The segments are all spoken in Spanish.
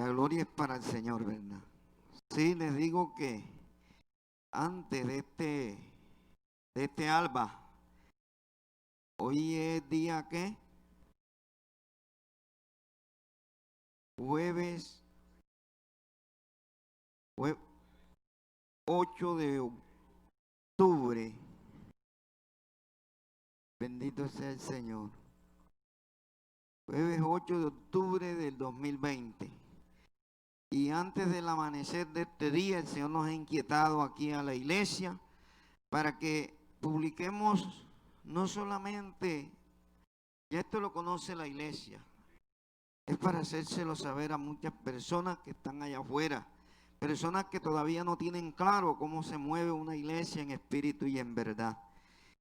La gloria es para el Señor, ¿verdad? Sí, les digo que antes de este alba, hoy es día ¿qué? Jueves, jue- 8 de octubre. Bendito sea el Señor. Jueves 8 de octubre del 2020. Y antes del amanecer de este día, el Señor nos ha inquietado aquí a la iglesia para que publiquemos no solamente, ya esto lo conoce la iglesia, es para hacérselo saber a muchas personas que están allá afuera, personas que todavía no tienen claro cómo se mueve una iglesia en espíritu y en verdad.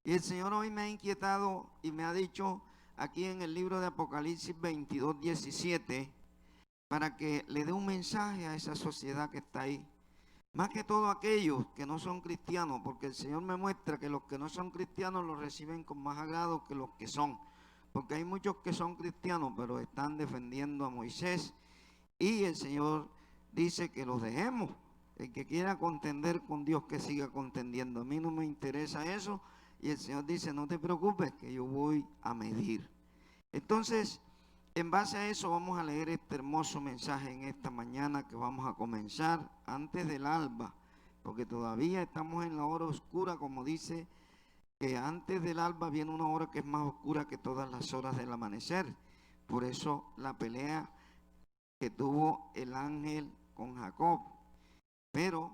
Y el Señor hoy me ha inquietado y me ha dicho aquí en el libro de Apocalipsis 22:17, para que le dé un mensaje a esa sociedad que está ahí. Más que todo aquellos que no son cristianos, porque el Señor me muestra que los que no son cristianos los reciben con más agrado que los que son. Porque hay muchos que son cristianos, pero están defendiendo a Moisés. Y el Señor dice que los dejemos. El que quiera contender con Dios, que siga contendiendo. A mí no me interesa eso. Y el Señor dice, no te preocupes, que yo voy a medir. Entonces, en base a eso vamos a leer este hermoso mensaje en esta mañana que vamos a comenzar antes del alba, porque todavía estamos en la hora oscura, como dice que antes del alba viene una hora que es más oscura que todas las horas del amanecer. Por eso la pelea que tuvo el ángel con Jacob, pero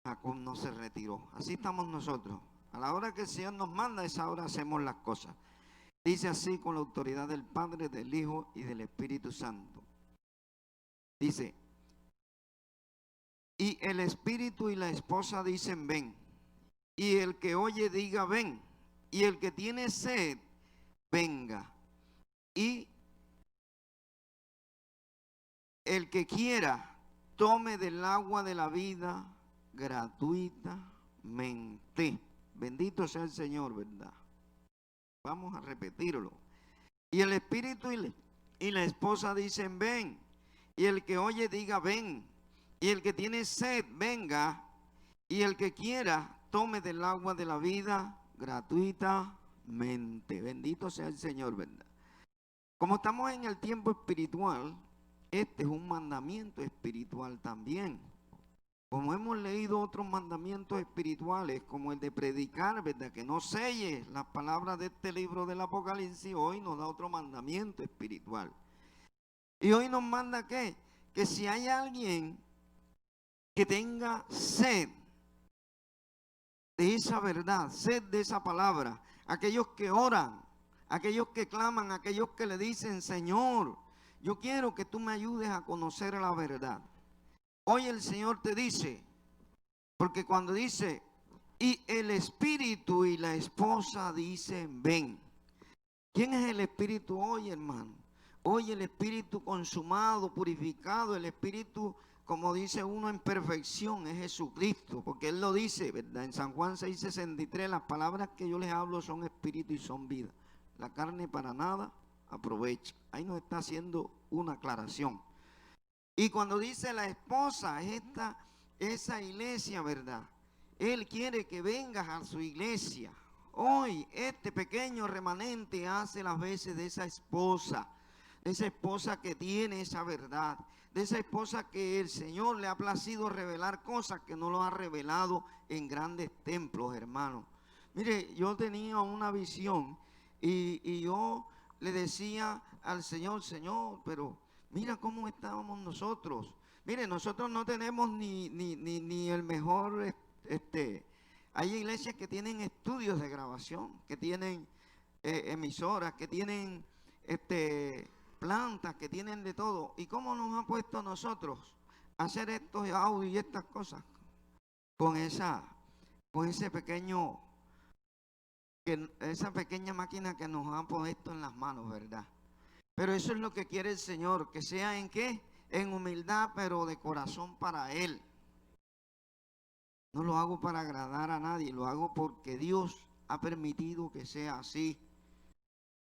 Jacob no se retiró. Así estamos nosotros. A la hora que el Señor nos manda, a esa hora hacemos las cosas. Dice así con la autoridad del Padre, del Hijo y del Espíritu Santo. Dice, y el Espíritu y la esposa dicen ven, y el que oye diga ven, y el que tiene sed, venga, y el que quiera, tome del agua de la vida gratuitamente. Bendito sea el Señor, ¿verdad? Vamos a repetirlo. Y el Espíritu y la esposa dicen ven, y el que oye diga ven, y el que tiene sed venga, y el que quiera tome del agua de la vida gratuitamente. Bendito sea el Señor, ¿verdad? Como estamos en el tiempo espiritual, este es un mandamiento espiritual también. Como hemos leído otros mandamientos espirituales, como el de predicar, ¿verdad? Que no selles las palabras de este libro del Apocalipsis, hoy nos da otro mandamiento espiritual. Y hoy nos manda ¿qué? Que si hay alguien que tenga sed de esa verdad, sed de esa palabra, aquellos que oran, aquellos que claman, aquellos que le dicen, Señor, yo quiero que tú me ayudes a conocer la verdad. Hoy el Señor te dice, porque cuando dice, y el Espíritu y la esposa dicen, ven. ¿Quién es el Espíritu hoy, hermano? Hoy el Espíritu consumado, purificado, el Espíritu, como dice uno en perfección, es Jesucristo, porque Él lo dice, ¿verdad? En San Juan 6:63, las palabras que yo les hablo son Espíritu y son vida. La carne para nada aprovecha. Ahí nos está haciendo una aclaración. Y cuando dice la esposa, esa iglesia, ¿verdad? Él quiere que vengas a su iglesia. Hoy este pequeño remanente hace las veces de esa esposa que tiene esa verdad, de esa esposa que el Señor le ha placido revelar cosas que no lo ha revelado en grandes templos, hermano. Mire, yo tenía una visión y yo le decía al Señor, Señor, pero mira cómo estábamos nosotros. Mire, nosotros no tenemos ni el mejor, hay iglesias que tienen estudios de grabación, que tienen emisoras, que tienen plantas, que tienen de todo. ¿Y cómo nos ha puesto a nosotros a hacer estos audios y estas cosas? Con ese pequeño, esa pequeña máquina que nos ha puesto en las manos, ¿verdad? Pero eso es lo que quiere el Señor, que sea en qué, en humildad, pero de corazón para Él. No lo hago para agradar a nadie, lo hago porque Dios ha permitido que sea así.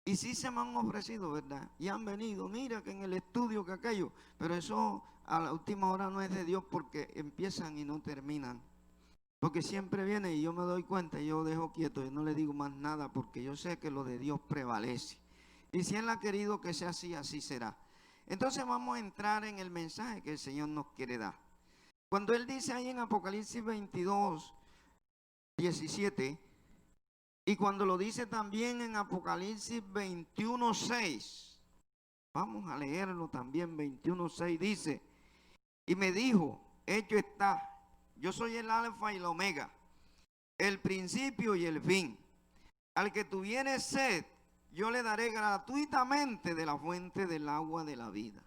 Y sí se me han ofrecido, ¿verdad? Y han venido, mira que en el estudio que aquello, pero eso a la última hora no es de Dios porque empiezan y no terminan. Porque siempre viene y yo me doy cuenta y yo dejo quieto y no le digo más nada porque yo sé que lo de Dios prevalece. Y si Él ha querido que sea así, así será. Entonces vamos a entrar en el mensaje que el Señor nos quiere dar. Cuando Él dice ahí en Apocalipsis 22, 17, y cuando lo dice también en Apocalipsis 21, 6, vamos a leerlo también, 21, 6 dice, y me dijo, hecho está, yo soy el alfa y el omega, el principio y el fin. Al que tuviere sed, yo le daré gratuitamente de la fuente del agua de la vida.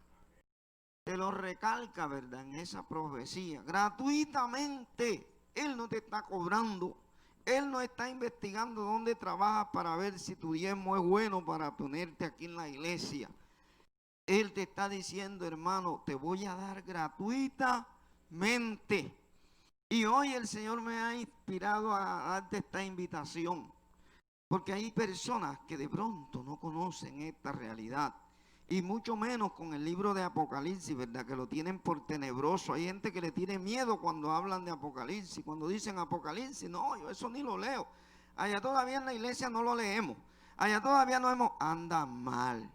Te lo recalca, ¿verdad? En esa profecía, gratuitamente. Él no te está cobrando. Él no está investigando dónde trabajas para ver si tu diezmo es bueno para ponerte aquí en la iglesia. Él te está diciendo, hermano, te voy a dar gratuitamente. Y hoy el Señor me ha inspirado a darte esta invitación. Porque hay personas que de pronto no conocen esta realidad. Y mucho menos con el libro de Apocalipsis, ¿verdad? Que lo tienen por tenebroso. Hay gente que le tiene miedo cuando hablan de Apocalipsis. Cuando dicen Apocalipsis, no, yo eso ni lo leo. Allá todavía en la iglesia no lo leemos. Allá todavía no hemos... Anda mal.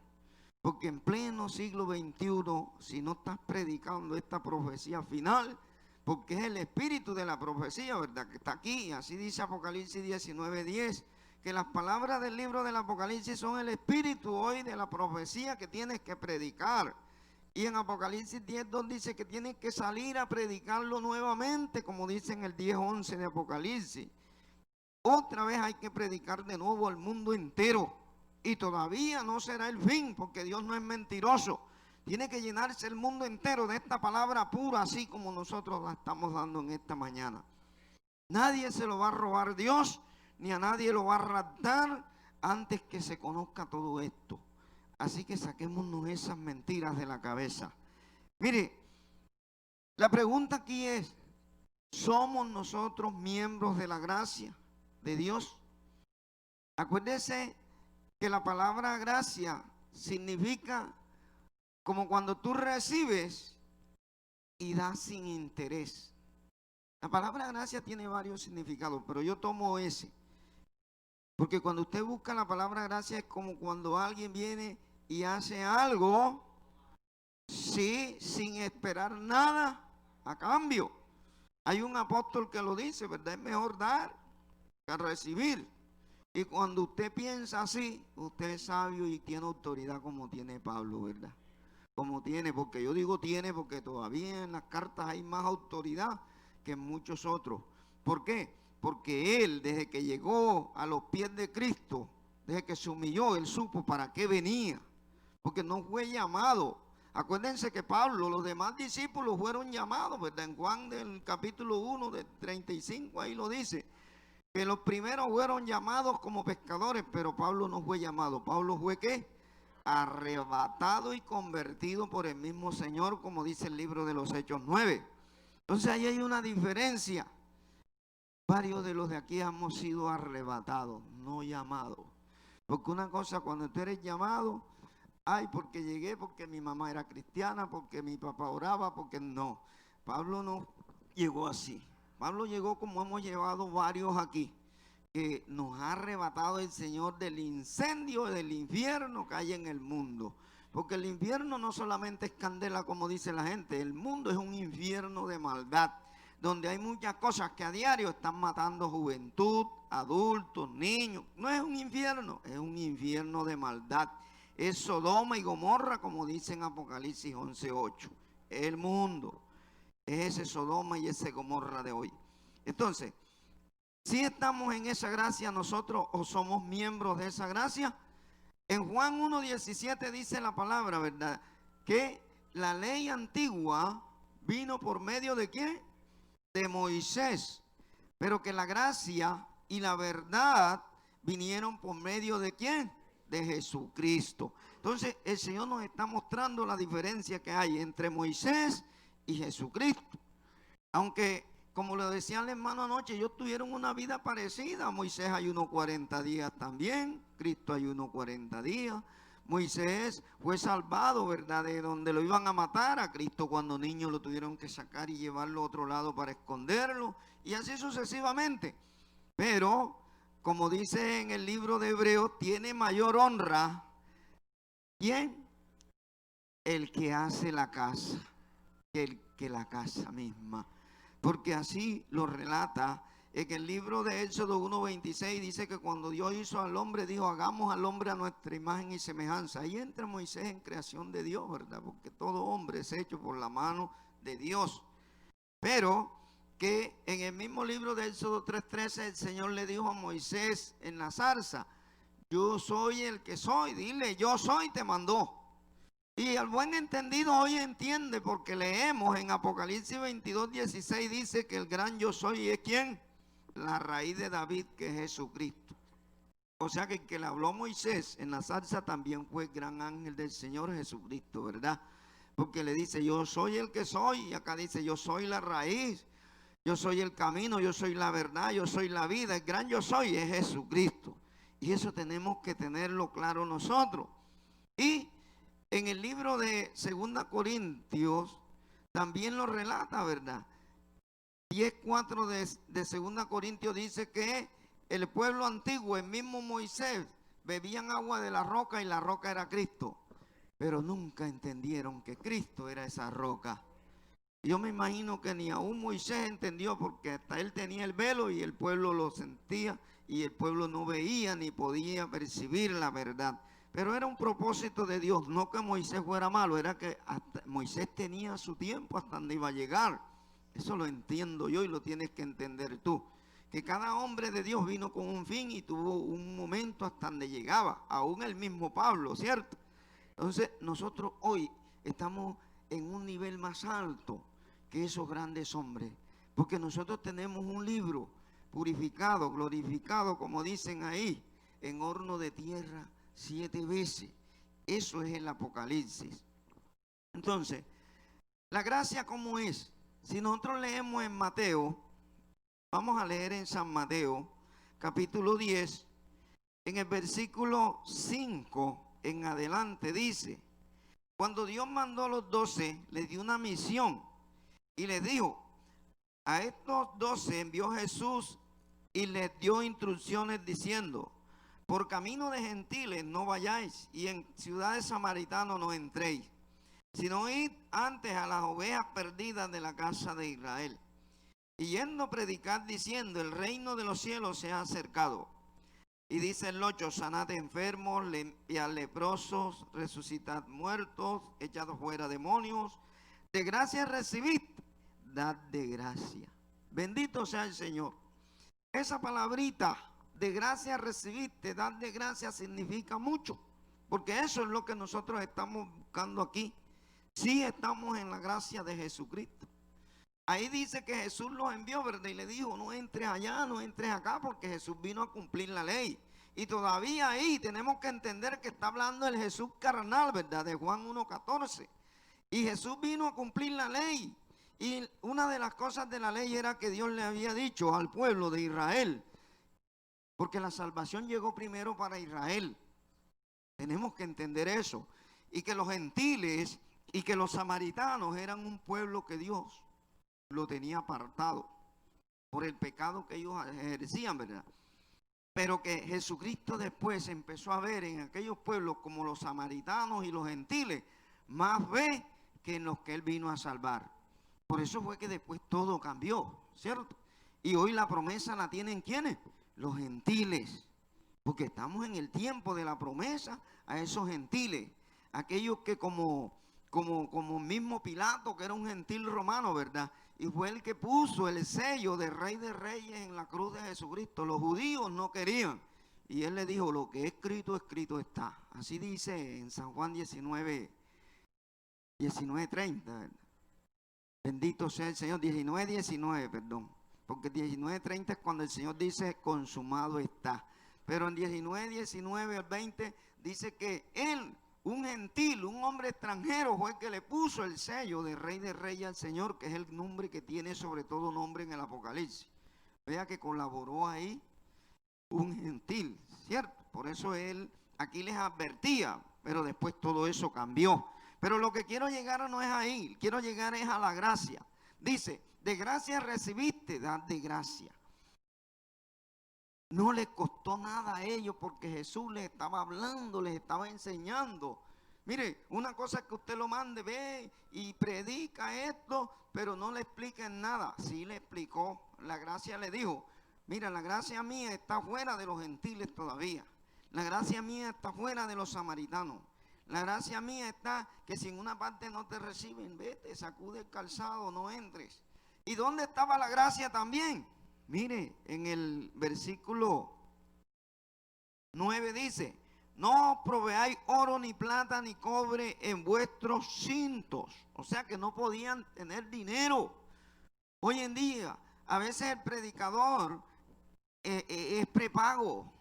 Porque en pleno siglo XXI, si no estás predicando esta profecía final, porque es el espíritu de la profecía, ¿verdad? Que está aquí. Así dice Apocalipsis 19:10. Que las palabras del libro del Apocalipsis son el espíritu hoy de la profecía que tienes que predicar. Y en Apocalipsis 10:2 dice que tienes que salir a predicarlo nuevamente, como dice en el 10:11 de Apocalipsis. Otra vez hay que predicar de nuevo al mundo entero. Y todavía no será el fin, porque Dios no es mentiroso. Tiene que llenarse el mundo entero de esta palabra pura, así como nosotros la estamos dando en esta mañana. Nadie se lo va a robar Dios, ni a nadie lo va a raptar antes que se conozca todo esto. Así que saquémonos esas mentiras de la cabeza. Mire, la pregunta aquí es, ¿somos nosotros miembros de la gracia de Dios? Acuérdese que la palabra gracia significa como cuando tú recibes y das sin interés. La palabra gracia tiene varios significados, pero yo tomo ese. Porque cuando usted busca la palabra gracia es como cuando alguien viene y hace algo, sí, sin esperar nada a cambio. Hay un apóstol que lo dice, ¿verdad? Es mejor dar que recibir. Y cuando usted piensa así, usted es sabio y tiene autoridad como tiene Pablo, ¿verdad? Como tiene, porque yo digo tiene porque todavía en las cartas hay más autoridad que en muchos otros. ¿Por qué? Porque él, desde que llegó a los pies de Cristo, desde que se humilló, él supo para qué venía. Porque no fue llamado. Acuérdense que Pablo, los demás discípulos fueron llamados, ¿verdad? En Juan del capítulo 1, del 35, ahí lo dice. Que los primeros fueron llamados como pescadores, pero Pablo no fue llamado. Pablo fue ¿qué? Arrebatado y convertido por el mismo Señor, como dice el libro de los Hechos 9. Entonces ahí hay una diferencia. Varios de los de aquí hemos sido arrebatados, no llamados. Porque una cosa, cuando tú eres llamado, ay, porque llegué, porque mi mamá era cristiana, porque mi papá oraba, porque no. Pablo no llegó así. Pablo llegó como hemos llevado varios aquí, que nos ha arrebatado el Señor del incendio del infierno que hay en el mundo. Porque el infierno no solamente es candela como dice la gente, el mundo es un infierno de maldad, donde hay muchas cosas que a diario están matando juventud, adultos, niños. No es un infierno, es un infierno de maldad. Es Sodoma y Gomorra, como dice en Apocalipsis 11:8. El mundo es ese Sodoma y ese Gomorra de hoy. Entonces, si estamos en esa gracia nosotros o somos miembros de esa gracia. En Juan 1:17 dice la palabra, ¿verdad? Que la ley antigua vino por medio de ¿quién? De Moisés. Pero que la gracia y la verdad vinieron por medio de ¿quién? De Jesucristo. Entonces el Señor nos está mostrando la diferencia que hay entre Moisés y Jesucristo. Aunque como le decía al hermano anoche, ellos tuvieron una vida parecida. Moisés ayunó 40 días también, Cristo ayunó 40 días. Moisés fue salvado, ¿verdad?, de donde lo iban a matar. A Cristo cuando niño lo tuvieron que sacar y llevarlo a otro lado para esconderlo, y así sucesivamente. Pero, como dice en el libro de Hebreos, tiene mayor honra, ¿quién? El que hace la casa, que la casa misma. Porque así lo relata en el libro de Éxodo 1:26, dice que cuando Dios hizo al hombre, dijo, hagamos al hombre a nuestra imagen y semejanza. Ahí entra Moisés en creación de Dios, ¿verdad? Porque todo hombre es hecho por la mano de Dios. Pero que en el mismo libro de Éxodo 3:13 el Señor le dijo a Moisés en la zarza, yo soy el que soy, dile, yo soy, te mandó. Y al buen entendido hoy entiende, porque leemos en Apocalipsis 22:16, dice que el gran yo soy es ¿quién? La raíz de David, que es Jesucristo. O sea que el que le habló a Moisés en la zarza también fue el gran ángel del Señor Jesucristo, ¿verdad? Porque le dice, yo soy el que soy, y acá dice, yo soy la raíz, yo soy el camino, yo soy la verdad, yo soy la vida. El gran yo soy es Jesucristo. Y eso tenemos que tenerlo claro nosotros. Y en el libro de 2 Corintios también lo relata, ¿verdad? 10:4 de 2 Corintios dice que el pueblo antiguo, el mismo Moisés, bebían agua de la roca y la roca era Cristo. Pero nunca entendieron que Cristo era esa roca. Yo me imagino que ni aún Moisés entendió, porque hasta él tenía el velo y el pueblo lo sentía y el pueblo no veía ni podía percibir la verdad. Pero era un propósito de Dios, no que Moisés fuera malo, era que hasta Moisés tenía su tiempo hasta donde iba a llegar. Eso lo entiendo yo y lo tienes que entender tú. Que cada hombre de Dios vino con un fin y tuvo un momento hasta donde llegaba, aún el mismo Pablo, ¿cierto? Entonces nosotros hoy estamos en un nivel más alto que esos grandes hombres, porque nosotros tenemos un libro purificado, glorificado, como dicen ahí, en horno de tierra 7 veces. Eso es el Apocalipsis. Entonces, la gracia, ¿cómo es? Si nosotros leemos en Mateo, vamos a leer en San Mateo, capítulo 10, en el versículo 5 en adelante, dice, cuando Dios mandó a los 12, les dio una misión y les dijo, a estos 12 envió Jesús y les dio instrucciones diciendo, por camino de gentiles no vayáis y en ciudades samaritanas no entréis, sino id antes a las ovejas perdidas de la casa de Israel. Y yendo a predicar diciendo, el reino de los cielos se ha acercado. Y dice el 8, sanad enfermos, limpiad leprosos, resucitad muertos, echad fuera demonios. De gracia recibid, dad de gracia. Bendito sea el Señor. Esa palabrita, de gracia recibiste, dad de gracia, significa mucho. Porque eso es lo que nosotros estamos buscando aquí. Sí estamos en la gracia de Jesucristo. Ahí dice que Jesús los envió, ¿verdad? Y le dijo, no entres allá, no entres acá, porque Jesús vino a cumplir la ley. Y todavía ahí tenemos que entender que está hablando el Jesús carnal, ¿verdad? De Juan 1:14. Y Jesús vino a cumplir la ley. Y una de las cosas de la ley era que Dios le había dicho al pueblo de Israel, porque la salvación llegó primero para Israel. Tenemos que entender eso. Y que los gentiles y que los samaritanos eran un pueblo que Dios lo tenía apartado por el pecado que ellos ejercían, ¿verdad? Pero que Jesucristo después empezó a ver en aquellos pueblos como los samaritanos y los gentiles más fe que en los que Él vino a salvar. Por eso fue que después todo cambió, ¿cierto? Y hoy la promesa la tienen ¿quiénes? Los gentiles. Porque estamos en el tiempo de la promesa a esos gentiles. Aquellos que como mismo Pilato, que era un gentil romano, ¿verdad? Y fue el que puso el sello de Rey de Reyes en la cruz de Jesucristo. Los judíos no querían. Y él le dijo, lo que es escrito, escrito está. Así dice en San Juan 19:30, ¿verdad? Bendito sea el Señor. 19:19, perdón. Porque 19:30 es cuando el Señor dice, consumado está. Pero en 19:19 al 20 dice que Él un gentil, un hombre extranjero fue el que le puso el sello de Rey de Reyes al Señor, que es el nombre que tiene sobre todo nombre en el Apocalipsis. Vea que colaboró ahí un gentil, ¿cierto? Por eso él aquí les advertía, pero después todo eso cambió. Pero lo que quiero llegar no es ahí, quiero llegar es a la gracia. Dice, de gracia recibiste, dad de gracia. No les costó nada a ellos porque Jesús les estaba hablando, les estaba enseñando. Mire, una cosa es que usted lo mande, ve y predica esto, pero no le expliquen nada. Sí le explicó, la gracia le dijo, mira, la gracia mía está fuera de los gentiles todavía. La gracia mía está fuera de los samaritanos. La gracia mía está que si en una parte no te reciben, vete, sacude el calzado, no entres. ¿Y dónde estaba la gracia también? Mire, en el versículo 9 dice, no proveáis oro, ni plata, ni cobre en vuestros cintos. O sea que no podían tener dinero. Hoy en día, a veces el predicador es prepago.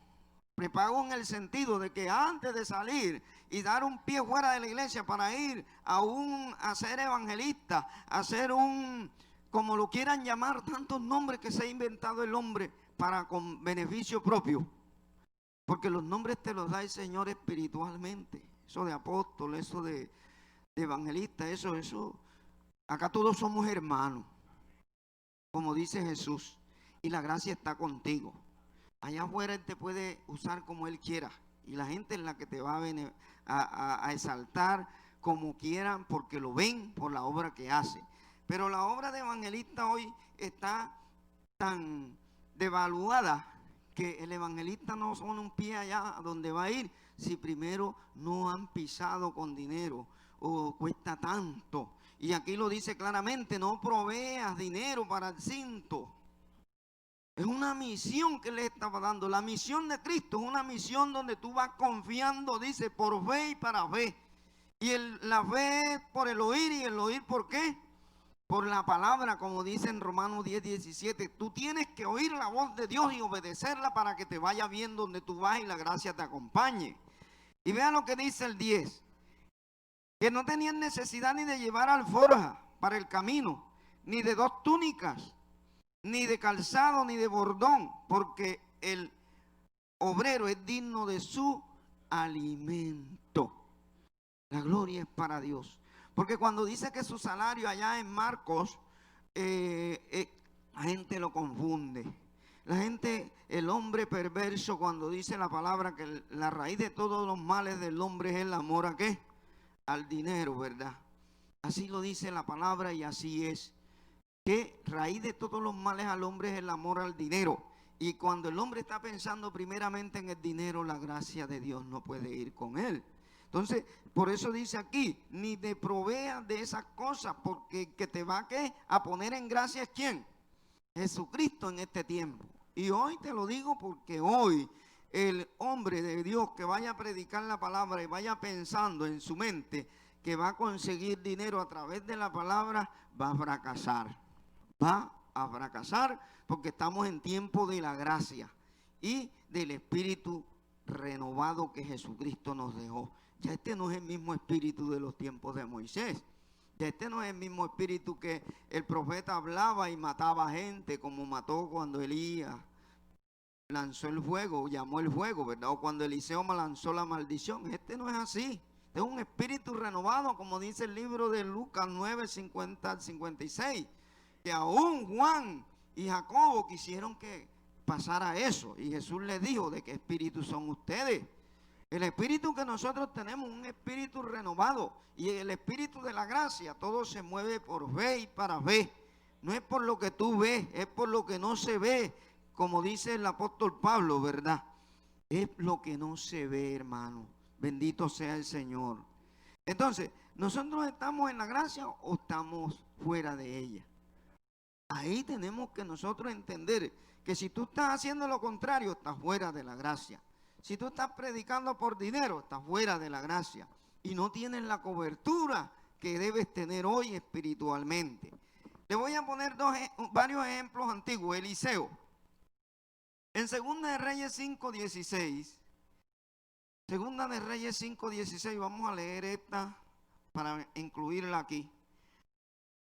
Prepago en el sentido de que antes de salir y dar un pie fuera de la iglesia para ir a ser evangelista, a ser como lo quieran llamar, tantos nombres que se ha inventado el hombre para con beneficio propio. Porque los nombres te los da el Señor espiritualmente. Eso de apóstol, eso de evangelista, eso. Acá todos somos hermanos, como dice Jesús. Y la gracia está contigo. Allá afuera Él te puede usar como Él quiera. Y la gente es la que te va a exaltar como quieran porque lo ven por la obra que hace. Pero la obra de evangelista hoy está tan devaluada que el evangelista no pone un pie allá donde va a ir si primero no han pisado con dinero o cuesta tanto. Y aquí lo dice claramente, no proveas dinero para el cinto. Es una misión que le estaba dando. La misión de Cristo es una misión donde tú vas confiando, dice, por fe y para fe. Y la fe es por el oír, y el oír ¿por qué? Por la palabra, como dice en Romanos 10:17. Tú tienes que oír la voz de Dios y obedecerla para que te vaya bien donde tú vas y la gracia te acompañe. Y vea lo que dice el 10. Que no tenían necesidad ni de llevar alforja para el camino, ni de 2 túnicas, ni de calzado, ni de bordón, porque el obrero es digno de su alimento. La gloria es para Dios. Porque cuando dice que su salario allá en Marcos, la gente lo confunde. La gente, el hombre perverso, cuando dice la palabra que la raíz de todos los males del hombre es el amor ¿a qué? Al dinero, ¿verdad? Así lo dice la palabra y así es. Que raíz de todos los males al hombre es el amor al dinero. Y cuando el hombre está pensando primeramente en el dinero, la gracia de Dios no puede ir con él. Entonces, por eso dice aquí, ni te proveas de esas cosas, porque que te va a poner en gracia es ¿quién? Jesucristo en este tiempo. Y hoy te lo digo porque hoy el hombre de Dios que vaya a predicar la palabra y vaya pensando en su mente que va a conseguir dinero a través de la palabra, va a fracasar. Va a fracasar porque estamos en tiempo de la gracia y del espíritu renovado que Jesucristo nos dejó. Ya este no es el mismo espíritu de los tiempos de Moisés. Ya este no es el mismo espíritu que el profeta hablaba y mataba gente, como mató cuando Elías lanzó el fuego, llamó el fuego, ¿verdad? O cuando Eliseo lanzó la maldición. Este no es así. Este es un espíritu renovado, como dice el libro de Lucas 9, 50 al 56. Que aún Juan y Jacobo quisieron que pasara eso. Y Jesús les dijo, ¿de qué espíritu son ustedes? El espíritu que nosotros tenemos, un espíritu renovado. Y el espíritu de la gracia, todo se mueve por fe y para fe. No es por lo que tú ves, es por lo que no se ve. Como dice el apóstol Pablo, ¿verdad? Es lo que no se ve, hermano. Bendito sea el Señor. Entonces, ¿nosotros estamos en la gracia o estamos fuera de ella? Ahí tenemos que nosotros entender que si tú estás haciendo lo contrario, estás fuera de la gracia. Si tú estás predicando por dinero, estás fuera de la gracia. Y no tienes la cobertura que debes tener hoy espiritualmente. Le voy a poner varios ejemplos antiguos. Eliseo. En 2 de Reyes 5:16, Segunda de Reyes 5:16, vamos a leer esta para incluirla aquí.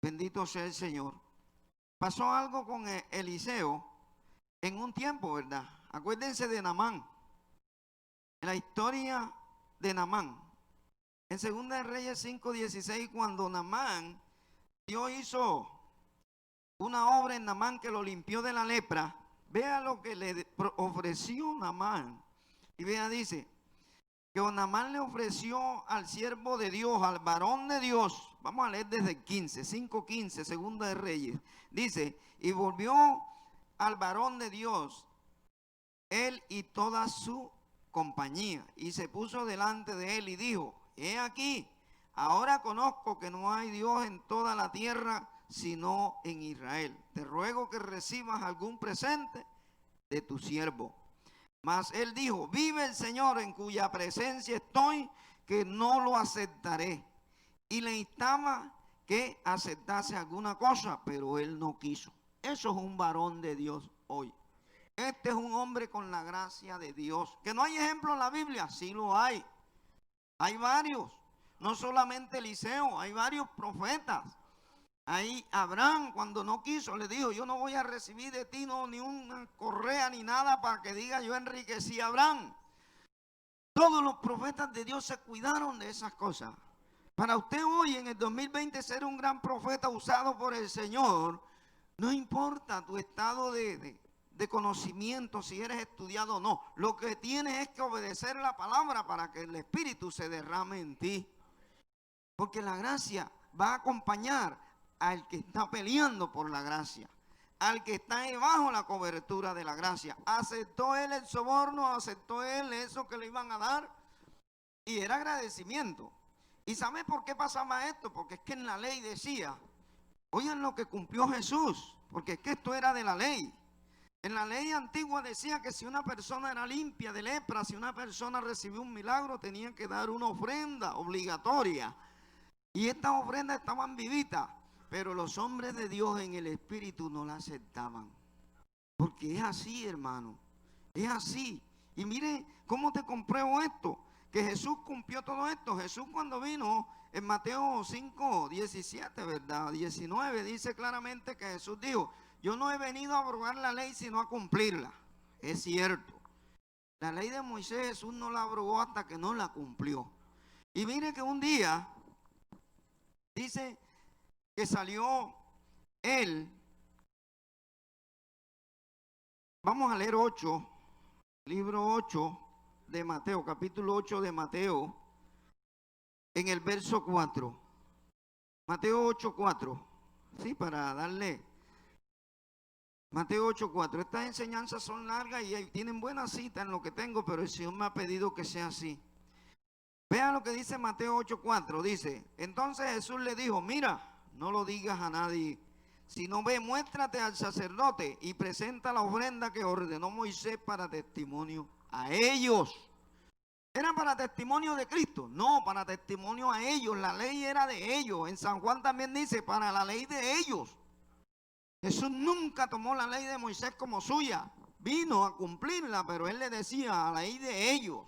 Bendito sea el Señor. Pasó algo con Eliseo en un tiempo, ¿verdad? Acuérdense de Naamán, la historia de Naamán. En Segunda de Reyes 5:16, cuando Naamán, Dios hizo una obra en Naamán que lo limpió de la lepra. Vea lo que le ofreció Naamán. Y vea, dice que Naamán le ofreció al siervo de Dios, al varón de Dios. Vamos a leer desde el 15, 5:15, Segunda de Reyes. Dice, y volvió al varón de Dios, él y toda su compañía, y se puso delante de él y dijo, he aquí, ahora conozco que no hay Dios en toda la tierra sino en Israel. Te ruego que recibas algún presente de tu siervo. Mas él dijo, vive el Señor en cuya presencia estoy, que no lo aceptaré. Y le instaba que aceptase alguna cosa, pero él no quiso. Eso es un varón de Dios hoy. Este es un hombre con la gracia de Dios. ¿Que no hay ejemplo en la Biblia? Sí lo hay. Hay varios. No solamente Eliseo, hay varios profetas. Ahí Abraham, cuando no quiso, le dijo, yo no voy a recibir de ti ni una correa ni nada para que diga yo enriquecí a Abraham. Todos los profetas de Dios se cuidaron de esas cosas. Para usted hoy en el 2020 ser un gran profeta usado por el Señor, no importa tu estado de conocimiento, si eres estudiado o no. Lo que tienes es que obedecer la palabra para que el Espíritu se derrame en ti. Porque la gracia va a acompañar al que está peleando por la gracia, al que está debajo la cobertura de la gracia. ¿Aceptó él el soborno? ¿Aceptó él eso que le iban a dar? Y era agradecimiento. ¿Y sabe por qué pasaba esto? Porque es que en la ley decía, oigan lo que cumplió Jesús, porque es que esto era de la ley. En la ley antigua decía que si una persona era limpia de lepra, si una persona recibió un milagro, tenía que dar una ofrenda obligatoria. Y estas ofrendas estaban vivitas, pero los hombres de Dios en el Espíritu no la aceptaban. Porque es así, hermano, es así. Y mire cómo te compruebo esto, que Jesús cumplió todo esto. Jesús cuando vino en Mateo 5:17, ¿verdad? 19, dice claramente que Jesús dijo, yo no he venido a abrogar la ley sino a cumplirla. Es cierto. La ley de Moisés Jesús no la abrogó hasta que no la cumplió. Y mire que un día dice que salió él. Vamos a leer 8, libro 8 de Mateo, capítulo 8 de Mateo, en el verso 4. Mateo 8:4. Sí, para darle. Mateo 8:4. Estas enseñanzas son largas y tienen buena cita en lo que tengo, pero el Señor me ha pedido que sea así. Vean lo que dice Mateo 8:4. Dice, entonces Jesús le dijo, mira, no lo digas a nadie, sino ve, muéstrate al sacerdote y presenta la ofrenda que ordenó Moisés para testimonio a ellos. ¿Era para testimonio de Cristo? No, para testimonio a ellos. La ley era de ellos. En San Juan también dice, para la ley de ellos. Jesús nunca tomó la ley de Moisés como suya. Vino a cumplirla, pero él le decía a la ley de ellos.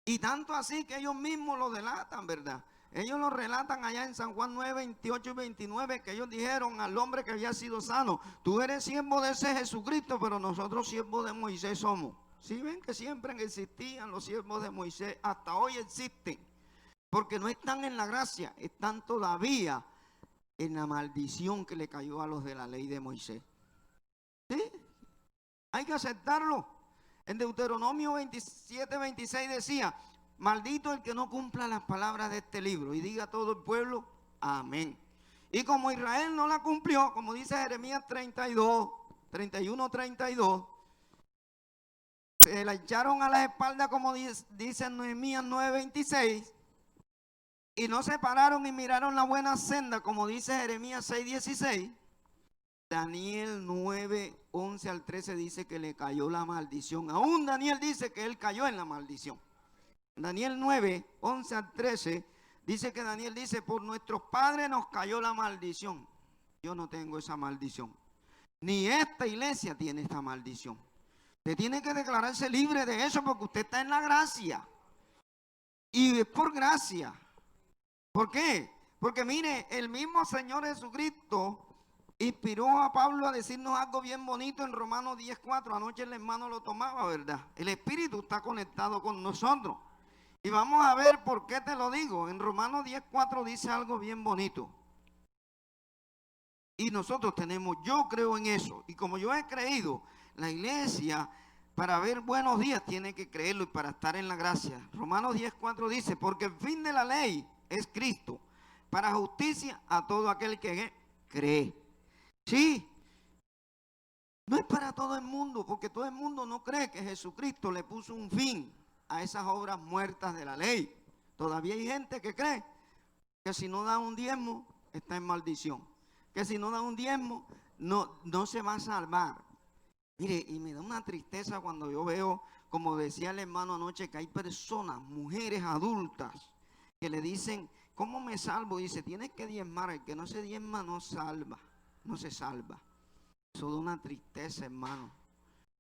Y tanto así que ellos mismos lo delatan, ¿verdad? Ellos lo relatan allá en San Juan 9, 28 y 29, que ellos dijeron al hombre que había sido sano, tú eres siervo de ese Jesucristo, pero nosotros siervos de Moisés somos. ¿Sí ven que siempre existían los siervos de Moisés? Hasta hoy existen, porque no están en la gracia, están todavía en la maldición que le cayó a los de la ley de Moisés. ¿Sí? Hay que aceptarlo. En Deuteronomio 27, 26 decía, maldito el que no cumpla las palabras de este libro. Y diga todo el pueblo, amén. Y como Israel no la cumplió, como dice Jeremías 32, 31, 32, se la echaron a la espalda, como dice Nehemías 9, 26, y no se pararon y miraron la buena senda, como dice Jeremías 6, 16. Daniel 9, 11 al 13 dice que le cayó la maldición. Aún Daniel dice que él cayó en la maldición. Daniel 9, 11 al 13 dice que Daniel dice, por nuestros padres nos cayó la maldición. Yo no tengo esa maldición. Ni esta iglesia tiene esta maldición. Usted tiene que declararse libre de eso porque usted está en la gracia. Y es por gracia. ¿Por qué? Porque mire, el mismo Señor Jesucristo inspiró a Pablo a decirnos algo bien bonito en Romanos 10:4. Anoche el hermano lo tomaba, ¿verdad? El Espíritu está conectado con nosotros. Y vamos a ver por qué te lo digo. En Romanos 10:4 dice algo bien bonito. Y nosotros tenemos, yo creo en eso. Y como yo he creído, la iglesia para ver buenos días tiene que creerlo y para estar en la gracia. Romanos 10:4 dice, porque el fin de la ley es Cristo, para justicia a todo aquel que cree. Sí, no es para todo el mundo, porque todo el mundo no cree que Jesucristo le puso un fin a esas obras muertas de la ley. Todavía hay gente que cree que si no da un diezmo, está en maldición. Que si no da un diezmo, no se va a salvar. Mire, y me da una tristeza cuando yo veo, como decía el hermano anoche, que hay personas, mujeres adultas, que le dicen, ¿cómo me salvo? Dice, tienes que diezmar, el que no se diezma no salva, no se salva. Eso da una tristeza, hermano,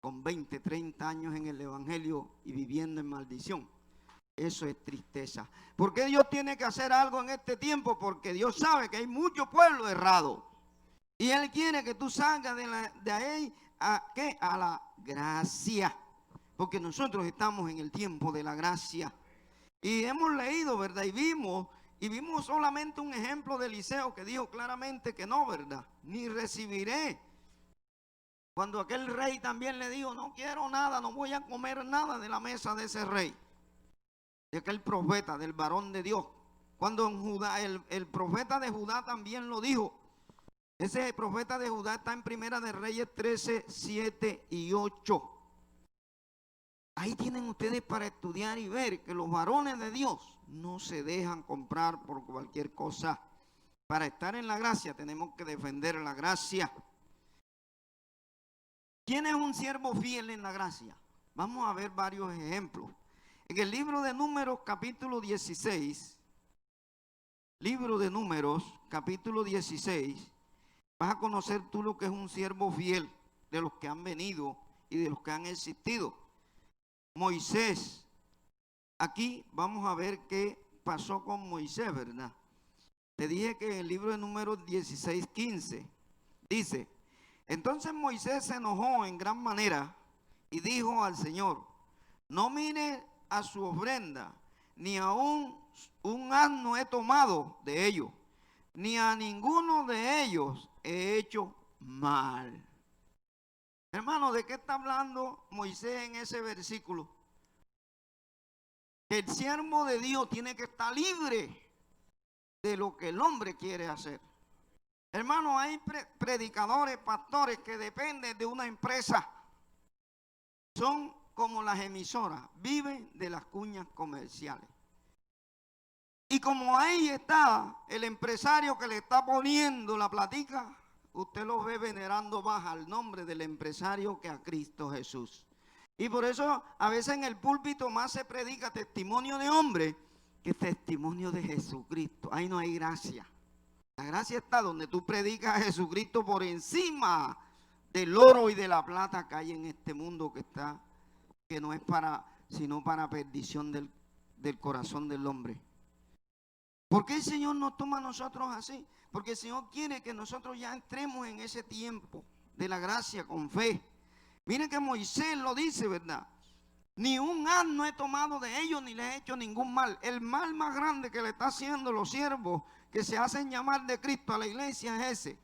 con 20, 30 años en el evangelio y viviendo en maldición. Eso es tristeza. ¿Por qué Dios tiene que hacer algo en este tiempo? Porque Dios sabe que hay mucho pueblo errado. Y Él quiere que tú salgas de ahí a ¿qué? A la gracia. Porque nosotros estamos en el tiempo de la gracia. Y hemos leído, ¿verdad? Y vimos solamente un ejemplo de Eliseo que dijo claramente que no, ¿verdad? Ni recibiré. Cuando aquel rey también le dijo, no quiero nada, no voy a comer nada de la mesa de ese rey. De aquel profeta, del varón de Dios. Cuando en Judá, el profeta de Judá también lo dijo. Ese profeta de Judá está en Primera de Reyes 13, 7 y 8. Ahí tienen ustedes para estudiar y ver que los varones de Dios no se dejan comprar por cualquier cosa. Para estar en la gracia tenemos que defender la gracia. ¿Quién es un siervo fiel en la gracia? Vamos a ver varios ejemplos. En el libro de Números, capítulo 16, libro de Números, capítulo 16, vas a conocer tú lo que es un siervo fiel de los que han venido y de los que han existido. Moisés, aquí vamos a ver qué pasó con Moisés, ¿verdad? Te dije que en el libro de Números 16:15 dice, entonces Moisés se enojó en gran manera y dijo al Señor, no mire a su ofrenda, ni aún un asno he tomado de ellos, ni a ninguno de ellos he hecho mal. Hermano, ¿de qué está hablando Moisés en ese versículo? Que el siervo de Dios tiene que estar libre de lo que el hombre quiere hacer. Hermano, hay predicadores, pastores que dependen de una empresa. Son como las emisoras, viven de las cuñas comerciales. Y como ahí está el empresario que le está poniendo la platica, usted lo ve venerando más al nombre del empresario que a Cristo Jesús. Y por eso a veces en el púlpito más se predica testimonio de hombre que testimonio de Jesucristo. Ahí no hay gracia. La gracia está donde tú predicas a Jesucristo por encima del oro y de la plata que hay en este mundo que no es sino para perdición del corazón del hombre. ¿Por qué el Señor nos toma a nosotros así? Porque el Señor quiere que nosotros ya entremos en ese tiempo de la gracia con fe. Miren que Moisés lo dice, ¿verdad? Ni un asno he tomado de ellos, ni les he hecho ningún mal. El mal más grande que le está haciendo los siervos que se hacen llamar de Cristo a la iglesia es ese.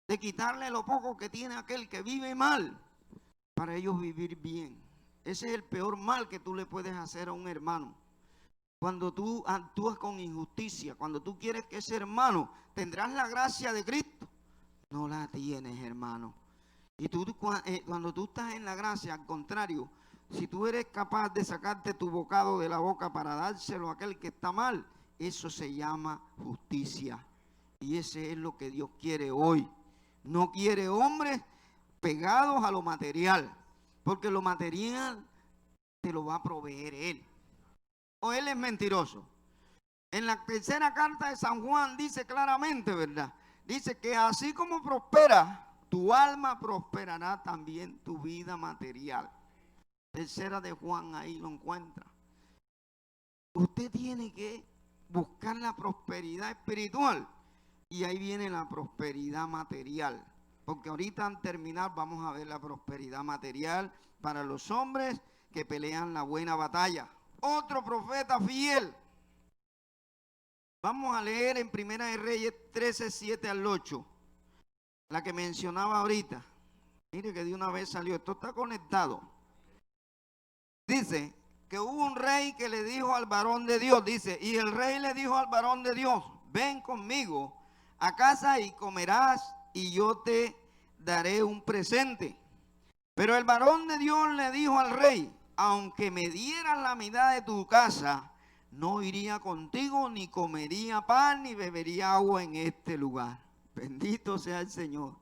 De quitarle lo poco que tiene aquel que vive mal para ellos vivir bien. Ese es el peor mal que tú le puedes hacer a un hermano. Cuando tú actúas con injusticia, cuando tú quieres que ese hermano tendrás la gracia de Cristo, no la tienes, hermano. Y cuando tú estás en la gracia, al contrario, si tú eres capaz de sacarte tu bocado de la boca para dárselo a aquel que está mal, eso se llama justicia. Y ese es lo que Dios quiere hoy. No quiere hombres pegados a lo material, porque lo material te lo va a proveer Él. O Él es mentiroso. En la tercera carta de San Juan dice claramente, ¿verdad? Dice que así como prospera tu alma prosperará también tu vida material. Tercera de Juan, ahí lo encuentra. Usted tiene que buscar la prosperidad espiritual y ahí viene la prosperidad material. Porque ahorita al terminar vamos a ver la prosperidad material para los hombres que pelean la buena batalla. Otro profeta fiel. Vamos a leer en Primera de Reyes 13, 7 al 8. La que mencionaba ahorita. Mire que de una vez salió. Esto está conectado. Dice que hubo un rey que le dijo al varón de Dios. Dice, y el rey le dijo al varón de Dios, ven conmigo a casa y comerás y yo te daré un presente. Pero el varón de Dios le dijo al rey, aunque me dieras la mitad de tu casa, no iría contigo, ni comería pan, ni bebería agua en este lugar. Bendito sea el Señor.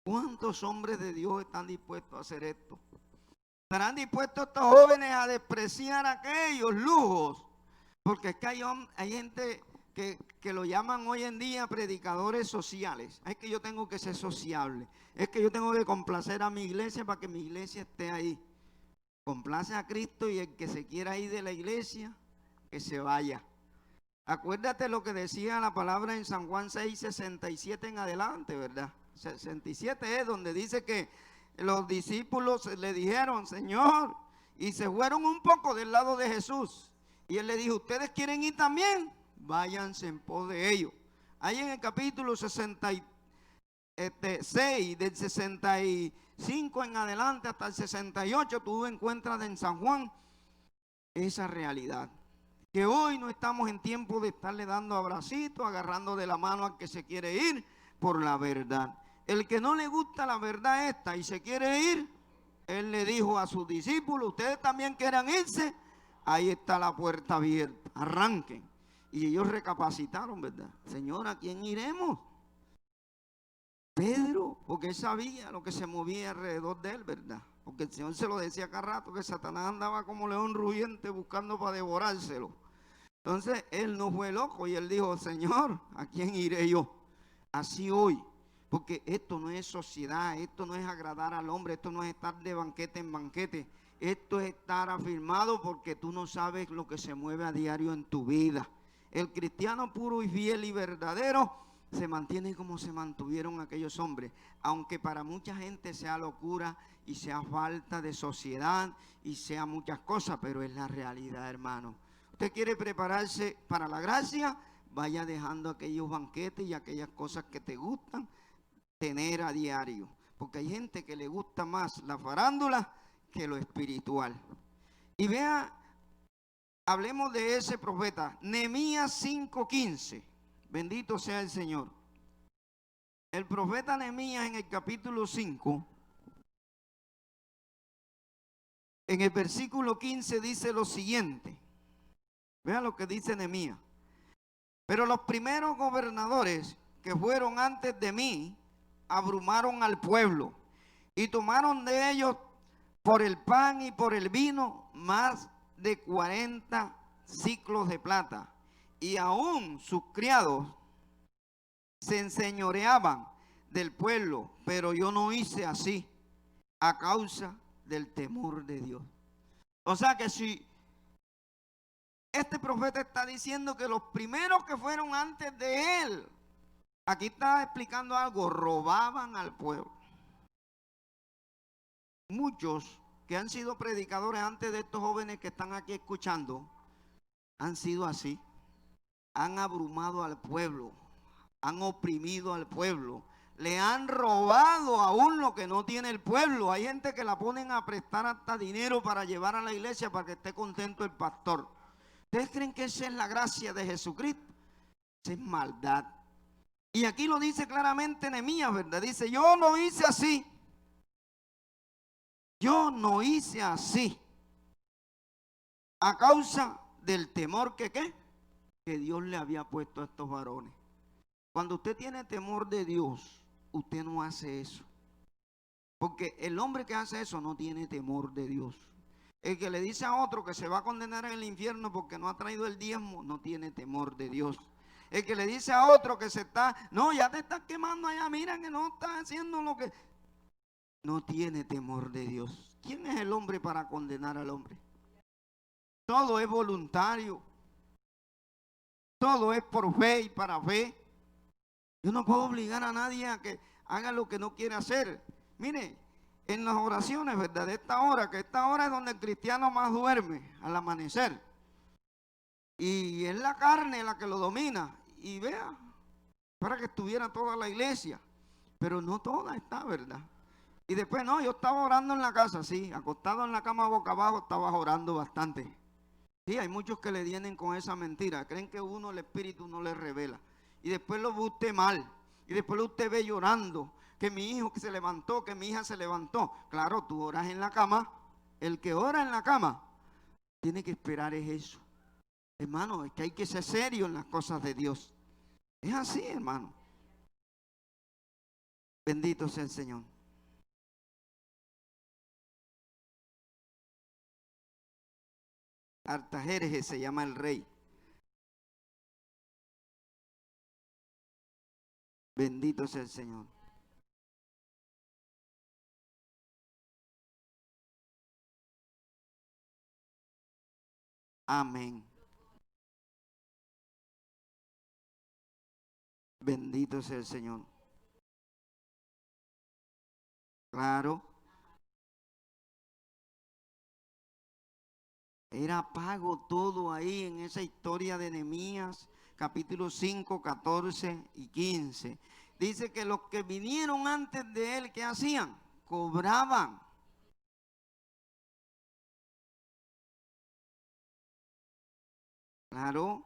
¿Cuántos hombres de Dios están dispuestos a hacer esto? ¿Estarán dispuestos estos jóvenes a despreciar aquellos lujos? Porque es que hay gente que lo llaman hoy en día predicadores sociales. Es que yo tengo que ser sociable. Es que yo tengo que complacer a mi iglesia para que mi iglesia esté ahí. Complace a Cristo y el que se quiera ir de la iglesia, que se vaya. Acuérdate lo que decía la palabra en San Juan 6, 67 en adelante, ¿verdad? 67 es donde dice que los discípulos le dijeron, Señor, y se fueron un poco del lado de Jesús. Y él le dijo, ¿ustedes quieren ir también? Váyanse en pos de ellos. Ahí en el capítulo 66, del 65 en adelante hasta el 68, tú encuentras en San Juan esa realidad. Que hoy no estamos en tiempo de estarle dando abracitos, agarrando de la mano al que se quiere ir por la verdad. El que no le gusta la verdad esta y se quiere ir, él le dijo a sus discípulos, ustedes también quieran irse, ahí está la puerta abierta, arranquen. Y ellos recapacitaron, ¿verdad? Señor, ¿a quién iremos? Pedro, porque él sabía lo que se movía alrededor de él, ¿verdad? Porque el Señor se lo decía cada rato, que Satanás andaba como león rugiente buscando para devorárselo. Entonces, él no fue loco y él dijo, Señor, ¿a quién iré yo? Así hoy. Porque esto no es sociedad, esto no es agradar al hombre, esto no es estar de banquete en banquete. Esto es estar afirmado porque tú no sabes lo que se mueve a diario en tu vida. El cristiano puro y fiel y verdadero se mantiene como se mantuvieron aquellos hombres. Aunque para mucha gente sea locura y sea falta de sociedad y sea muchas cosas, pero es la realidad, hermano. Usted quiere prepararse para la gracia, vaya dejando aquellos banquetes y aquellas cosas que te gustan tener a diario, porque hay gente que le gusta más la farándula que lo espiritual. Y vea, hablemos de ese profeta, Nehemías 5:15, bendito sea el Señor. El profeta Nehemías en el capítulo 5, en el versículo 15 dice lo siguiente, vea lo que dice Nehemías. Pero los primeros gobernadores que fueron antes de mí, abrumaron al pueblo y tomaron de ellos por el pan y por el vino más de 40 siclos de plata, y aún sus criados se enseñoreaban del pueblo, pero yo no hice así a causa del temor de Dios. O sea que si este profeta está diciendo que los primeros que fueron antes de él, aquí está explicando algo, robaban al pueblo. Muchos que han sido predicadores antes de estos jóvenes que están aquí escuchando, han sido así. Han abrumado al pueblo, han oprimido al pueblo, le han robado aún lo que no tiene el pueblo. Hay gente que la ponen a prestar hasta dinero para llevar a la iglesia para que esté contento el pastor. ¿Ustedes creen que esa es la gracia de Jesucristo? Esa es maldad. Y aquí lo dice claramente Nehemías, ¿verdad? Dice, yo no hice así. Yo no hice así. A causa del temor que Dios le había puesto a estos varones. Cuando usted tiene temor de Dios, usted no hace eso. Porque el hombre que hace eso no tiene temor de Dios. El que le dice a otro que se va a condenar en el infierno porque no ha traído el diezmo, no tiene temor de Dios. El que le dice a otro que no, ya te estás quemando allá, mira que no estás haciendo lo que, no tiene temor de Dios. ¿Quién es el hombre para condenar al hombre? Todo es voluntario. Todo es por fe y para fe. Yo no puedo obligar a nadie a que haga lo que no quiere hacer. Mire, en las oraciones, ¿verdad? De esta hora, que esta hora es donde el cristiano más duerme, al amanecer. Y es la carne la que lo domina. Y vea, para que estuviera toda la iglesia. Pero no toda está, ¿verdad? Y después, no, yo estaba orando en la casa, sí, acostado en la cama boca abajo, estaba orando bastante. Sí, hay muchos que le vienen con esa mentira, creen que uno el espíritu no le revela. Y después lo ve usted mal, y después usted ve llorando, que mi hijo que se levantó, que mi hija se levantó. Claro, tú oras en la cama, el que ora en la cama, tiene que esperar es eso. Hermano, es que hay que ser serio en las cosas de Dios. Es así, hermano. Bendito sea el Señor. Artajerjes se llama el rey. Bendito sea el Señor. Amén. Bendito sea el Señor. Claro. Era pago todo ahí en esa historia de Nehemías, capítulo 5, 14 y 15. Dice que los que vinieron antes de él, ¿qué hacían? Cobraban. Claro.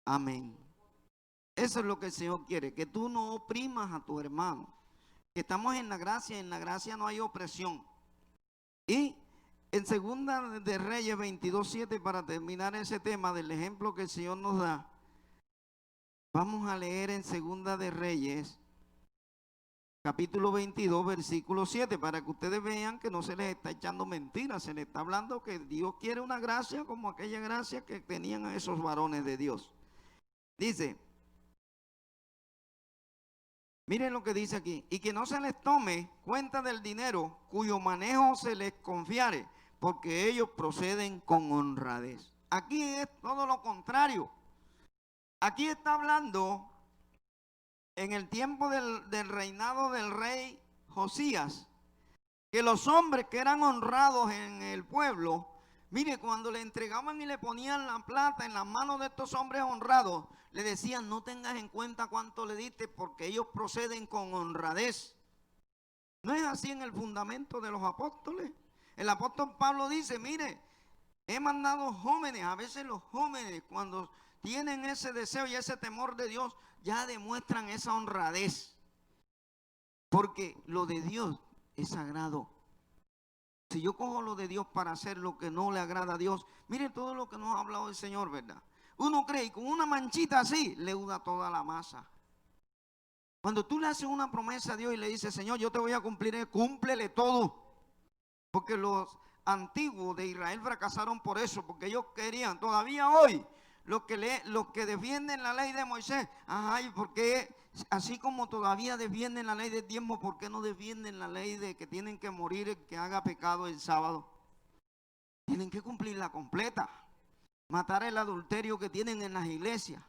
Amén. Eso es lo que el Señor quiere, que tú no oprimas a tu hermano. Que estamos en la gracia no hay opresión. Y en Segunda de Reyes 22:7, para terminar ese tema del ejemplo que el Señor nos da, vamos a leer en Segunda de Reyes, capítulo 22, versículo 7, para que ustedes vean que no se les está echando mentiras, se les está hablando que Dios quiere una gracia como aquella gracia que tenían esos varones de Dios. Dice, miren lo que dice aquí, y que no se les tome cuenta del dinero cuyo manejo se les confiare, porque ellos proceden con honradez. Aquí es todo lo contrario. Aquí está hablando en el tiempo del reinado del rey Josías, que los hombres que eran honrados en el pueblo, mire, cuando le entregaban y le ponían la plata en las manos de estos hombres honrados, le decían, no tengas en cuenta cuánto le diste porque ellos proceden con honradez. ¿No es así en el fundamento de los apóstoles? El apóstol Pablo dice, mire, he mandado jóvenes, a veces los jóvenes cuando tienen ese deseo y ese temor de Dios, ya demuestran esa honradez. Porque lo de Dios es sagrado. Si yo cojo lo de Dios para hacer lo que no le agrada a Dios, mire todo lo que nos ha hablado el Señor, ¿verdad? Uno cree y con una manchita así, leuda toda la masa. Cuando tú le haces una promesa a Dios y le dices, Señor, yo te voy a cumplir, cúmplele todo. Porque los antiguos de Israel fracasaron por eso, porque ellos querían, todavía hoy, los que defienden la ley de Moisés, ay, porque así como todavía defienden la ley de diezmo, ¿por qué no defienden la ley de que tienen que morir el que haga pecado el sábado? Tienen que cumplirla completa, matar el adulterio que tienen en las iglesias,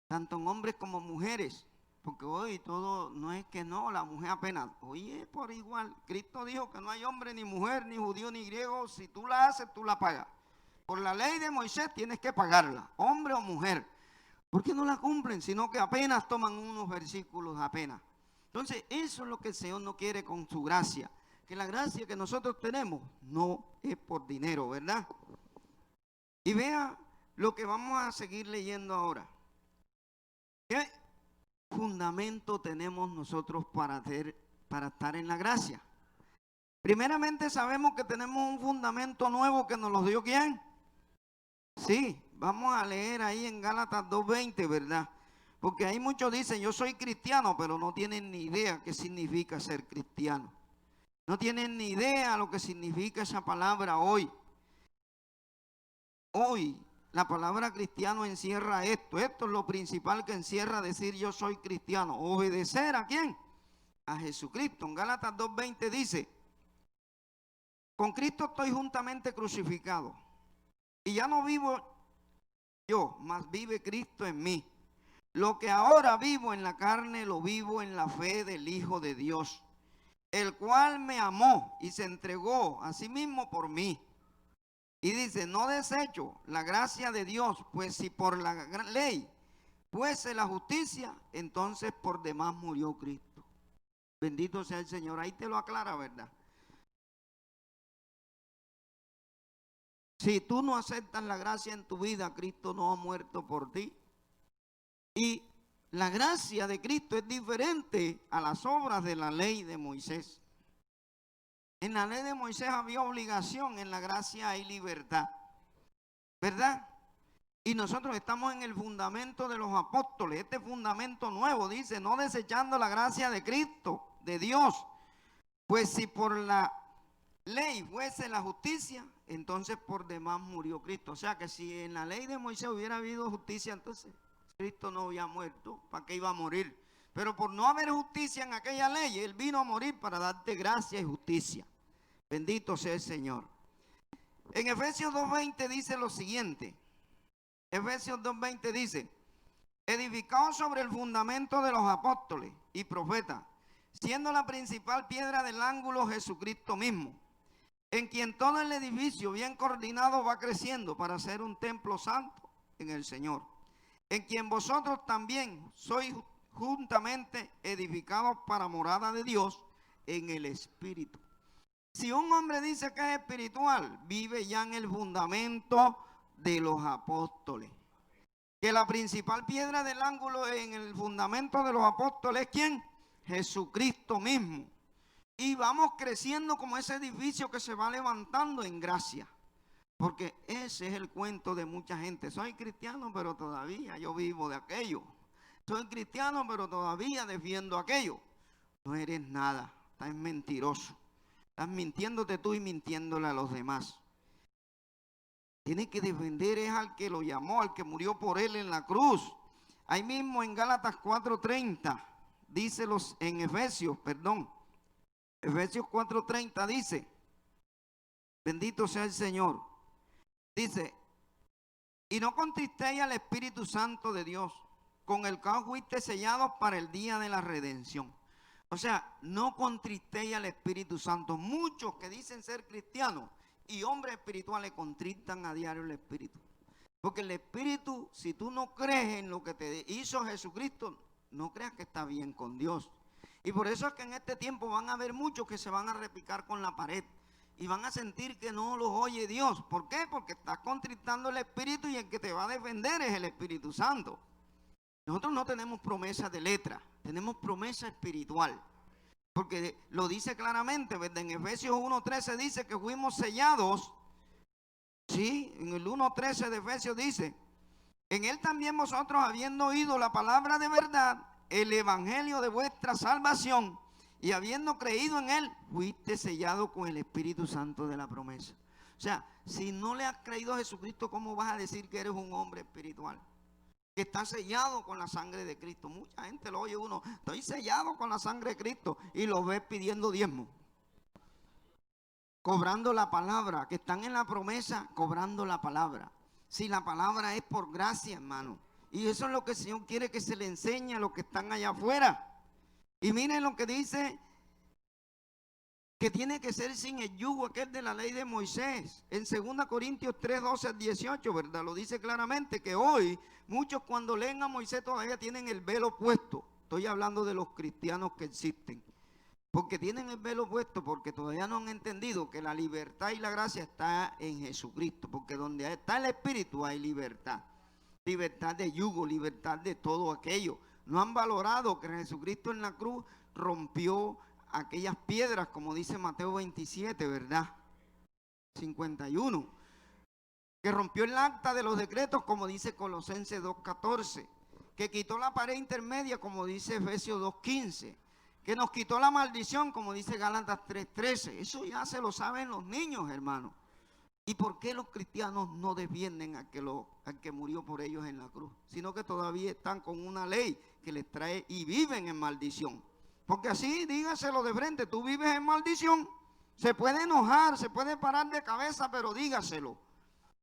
tanto en hombres como mujeres. Porque hoy todo no es que no, la mujer apenas, hoy es por igual. Cristo dijo que no hay hombre, ni mujer, ni judío, ni griego. Si tú la haces, tú la pagas. Por la ley de Moisés tienes que pagarla, hombre o mujer. ¿Por qué no la cumplen? Sino que apenas toman unos versículos, apenas. Entonces, eso es lo que el Señor no quiere con su gracia. Que la gracia que nosotros tenemos no es por dinero, ¿verdad? Y vea lo que vamos a seguir leyendo ahora. ¿Qué fundamento tenemos nosotros para estar en la gracia? Primeramente sabemos que tenemos un fundamento nuevo que nos lo dio ¿quién? Sí, vamos a leer ahí en Gálatas 2:20, ¿verdad? Porque ahí muchos dicen, yo soy cristiano, pero no tienen ni idea qué significa ser cristiano. No tienen ni idea lo que significa esa palabra hoy. Hoy la palabra cristiano encierra esto. Esto es lo principal que encierra decir yo soy cristiano. ¿Obedecer a quién? a Jesucristo. En Gálatas 2:20 dice: con Cristo estoy juntamente crucificado, y ya no vivo yo, mas vive Cristo en mí. Lo que ahora vivo en la carne, lo vivo en la fe del Hijo de Dios, el cual me amó y se entregó a sí mismo por mí. Y dice: no desecho la gracia de Dios, pues si por la ley fuese la justicia, entonces por demás murió Cristo. Bendito sea el Señor. Ahí te lo aclara, ¿verdad? Si tú no aceptas la gracia en tu vida, Cristo no ha muerto por ti. Y la gracia de Cristo es diferente a las obras de la ley de Moisés. En la ley de Moisés había obligación, en la gracia hay libertad, ¿verdad? Y nosotros estamos en el fundamento de los apóstoles. Este fundamento nuevo dice: no desechando la gracia de Cristo, de Dios, pues si por la ley fuese la justicia, entonces por demás murió Cristo. O sea que si en la ley de Moisés hubiera habido justicia, entonces Cristo no había muerto. ¿Para qué iba a morir? Pero por no haber justicia en aquella ley, Él vino a morir para darte gracia y justicia. Bendito sea el Señor. En Efesios 2:20 dice lo siguiente. Efesios 2:20 dice: edificado sobre el fundamento de los apóstoles y profetas, siendo la principal piedra del ángulo Jesucristo mismo, en quien todo el edificio bien coordinado va creciendo para ser un templo santo en el Señor, en quien vosotros también sois juntamente edificados para morada de Dios en el Espíritu. Si un hombre dice que es espiritual, vive ya en el fundamento de los apóstoles. Que la principal piedra del ángulo en el fundamento de los apóstoles, ¿quién? Jesucristo mismo. Y vamos creciendo como ese edificio que se va levantando en gracia. Porque ese es el cuento de mucha gente. Soy cristiano, pero todavía yo vivo de aquello. Soy cristiano, pero todavía defiendo aquello. No eres nada, estás mentiroso. Estás mintiéndote tú y mintiéndole a los demás. Tiene que defender es al que lo llamó, al que murió por él en la cruz. Ahí mismo en Gálatas 4:30, dice en Efesios 4:30 dice: bendito sea el Señor. Dice: y no contristéis al Espíritu Santo de Dios, con el cual fuiste sellados para el día de la redención. O sea, no contristéis al Espíritu Santo. Muchos que dicen ser cristianos y hombres espirituales contristan a diario el Espíritu. Porque el Espíritu, si tú no crees en lo que te hizo Jesucristo, no creas que está bien con Dios. Y por eso es que en este tiempo van a haber muchos que se van a repicar con la pared y van a sentir que no los oye Dios. ¿Por qué? Porque estás contristando el Espíritu y el que te va a defender es el Espíritu Santo. Nosotros no tenemos promesa de letra, tenemos promesa espiritual. Porque lo dice claramente, ¿verdad? En Efesios 1:13 dice que fuimos sellados. Sí, en el 1:13 de Efesios dice: en él también vosotros, habiendo oído la palabra de verdad, el evangelio de vuestra salvación, y habiendo creído en él, fuiste sellado con el Espíritu Santo de la promesa. O sea, si no le has creído a Jesucristo, ¿cómo vas a decir que eres un hombre espiritual? Que está sellado con la sangre de Cristo. Mucha gente lo oye uno: estoy sellado con la sangre de Cristo, y lo ves pidiendo diezmo, cobrando la palabra, que están en la promesa, cobrando la palabra. Si la palabra es por gracia, hermano. Y eso es lo que el Señor quiere que se le enseñe a los que están allá afuera. Y miren lo que dice, que tiene que ser sin el yugo aquel de la ley de Moisés. En 2 Corintios 3:12-18, ¿verdad? Lo dice claramente, que hoy muchos cuando leen a Moisés todavía tienen el velo puesto. Estoy hablando de los cristianos que existen. Porque tienen el velo puesto porque todavía no han entendido que la libertad y la gracia está en Jesucristo. Porque donde está el Espíritu hay libertad. Libertad de yugo, libertad de todo aquello. No han valorado que Jesucristo en la cruz rompió aquellas piedras, como dice Mateo 27, ¿verdad? 51. Que rompió el acta de los decretos, como dice Colosenses 2:14. Que quitó la pared intermedia, como dice Efesios 2:15. Que nos quitó la maldición, como dice Gálatas 3:13. Eso ya se lo saben los niños, hermano. ¿Y por qué los cristianos no defienden al que murió por ellos en la cruz? Sino que todavía están con una ley que les trae y viven en maldición. Porque así, dígaselo de frente, tú vives en maldición. Se puede enojar, se puede parar de cabeza, pero dígaselo.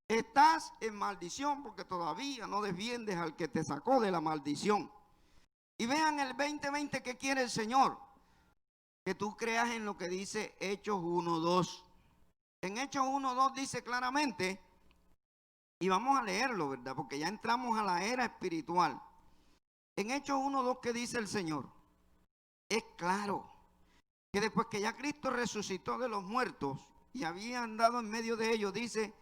Estás en maldición porque todavía no defiendes al que te sacó de la maldición. Y vean el 2020 que quiere el Señor. Que tú creas en lo que dice Hechos 1:2. En Hechos 1:2 dice claramente, y vamos a leerlo, ¿verdad? Porque ya entramos a la era espiritual. En Hechos 1:2, ¿qué dice el Señor? Es claro que después que ya Cristo resucitó de los muertos y había andado en medio de ellos, dice,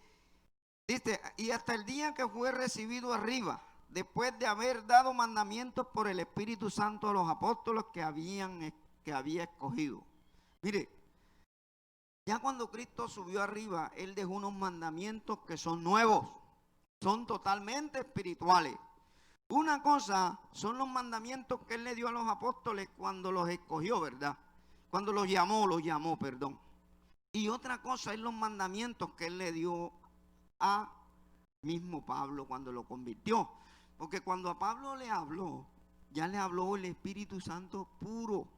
y hasta el día que fue recibido arriba, después de haber dado mandamientos por el Espíritu Santo a los apóstoles que había escogido. Mire, ya cuando Cristo subió arriba, Él dejó unos mandamientos que son nuevos, son totalmente espirituales. Una cosa son los mandamientos que Él le dio a los apóstoles cuando los escogió, ¿verdad? Cuando los llamó, perdón. Y otra cosa es los mandamientos que Él le dio a mismo Pablo cuando lo convirtió. Porque cuando a Pablo le habló, ya le habló el Espíritu Santo puro.